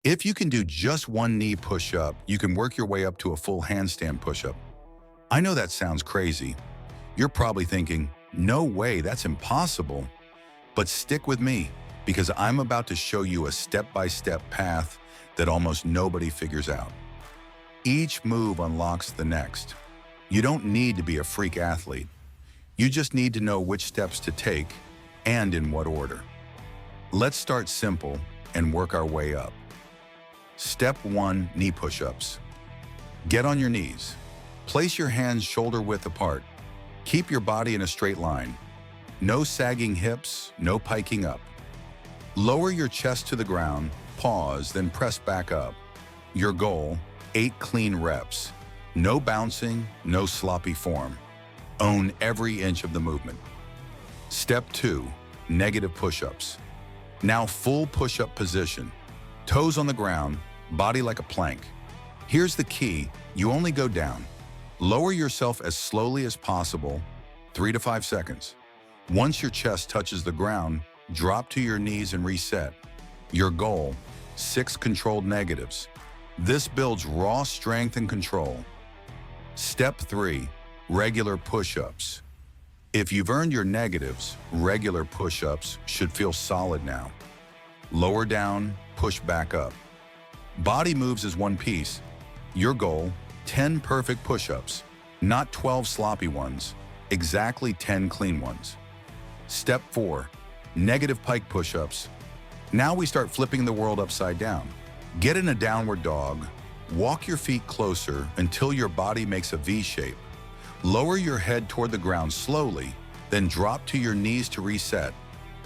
If you can do just one knee push-up, you can work your way up to a full handstand push-up. I know that sounds crazy. You're probably thinking, no way, that's impossible. But stick with me, because I'm about to show you a step-by-step path that almost nobody figures out. Each move unlocks the next. You don't need to be a freak athlete. You just need to know which steps to take and in what order. Let's start simple and work our way up. Step 1, knee push-ups. Get on your knees. Place your hands shoulder-width apart. Keep your body in a straight line. No sagging hips, no piking up. Lower your chest to the ground, pause, then press back up. Your goal, 8 clean reps. No bouncing, no sloppy form. Own every inch of the movement. Step 2, negative push-ups. Now full push-up position. Toes on the ground, body like a plank. Here's the key, you only go down. Lower yourself as slowly as possible, 3 to 5 seconds. Once your chest touches the ground, drop to your knees and reset. Your goal, 6 controlled negatives. This builds raw strength and control. Step 3, regular push-ups. If you've earned your negatives, regular push-ups should feel solid now. Lower down, push back up. Body moves as one piece. Your goal, 10 perfect push-ups, not 12 sloppy ones, exactly 10 clean ones. Step 4, negative pike push-ups. Now we start flipping the world upside down. Get in a downward dog. Walk your feet closer until your body makes a V shape. Lower your head toward the ground slowly, then drop to your knees to reset.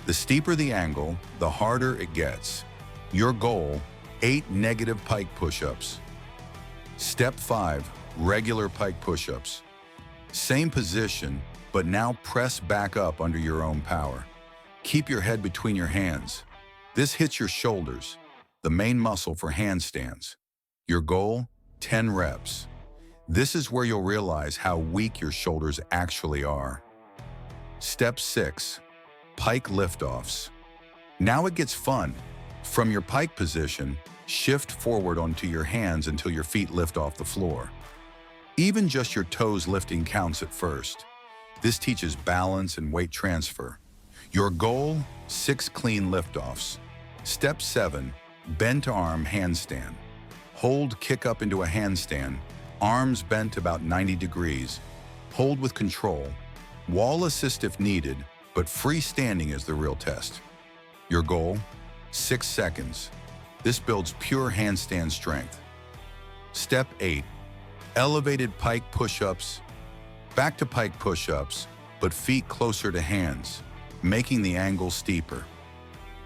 The steeper the angle, the harder it gets. Your goal, 8 negative pike push-ups. Step 5, regular pike push-ups. Same position, but now press back up under your own power. Keep your head between your hands. This hits your shoulders, the main muscle for handstands. Your goal, 10 reps. This is where you'll realize how weak your shoulders actually are. Step 6, pike liftoffs. Now it gets fun. From your pike position, shift forward onto your hands until your feet lift off the floor. Even just your toes lifting counts at first. This teaches balance and weight transfer. Your goal, 6 clean liftoffs. Step 7, bent arm handstand. Hold kick up into a handstand, arms bent about 90 degrees. Hold with control. Wall assist if needed, but freestanding is the real test. Your goal, 6 seconds. This builds pure handstand strength. Step 8, elevated pike push-ups. Back to pike push-ups, but feet closer to hands, making the angle steeper.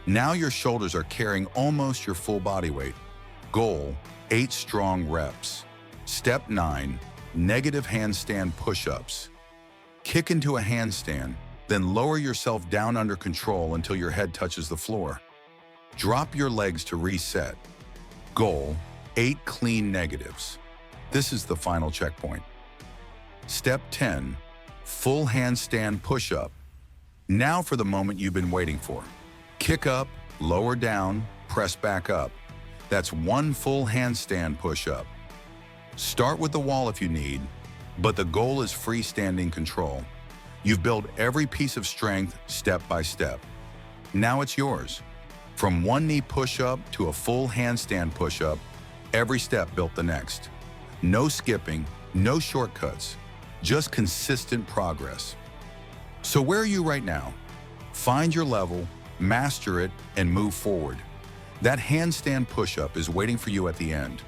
Now your shoulders are carrying almost your full body weight. Goal, 8 strong reps. Step 9, negative handstand push-ups. Kick into a handstand, then lower yourself down under control until your head touches the floor. Drop your legs to reset. Goal, 8 clean negatives. This is the final checkpoint. Step 10, full handstand push-up. Now for the moment you've been waiting for. Kick up, lower down, press back up. That's 1 full handstand push-up. Start with the wall if you need, but the goal is freestanding control. You've built every piece of strength step by step. Now it's yours. From 1 knee push-up to a full handstand push-up, every step built the next. No skipping, no shortcuts, just consistent progress. So where are you right now? Find your level, master it, and move forward. That handstand push-up is waiting for you at the end.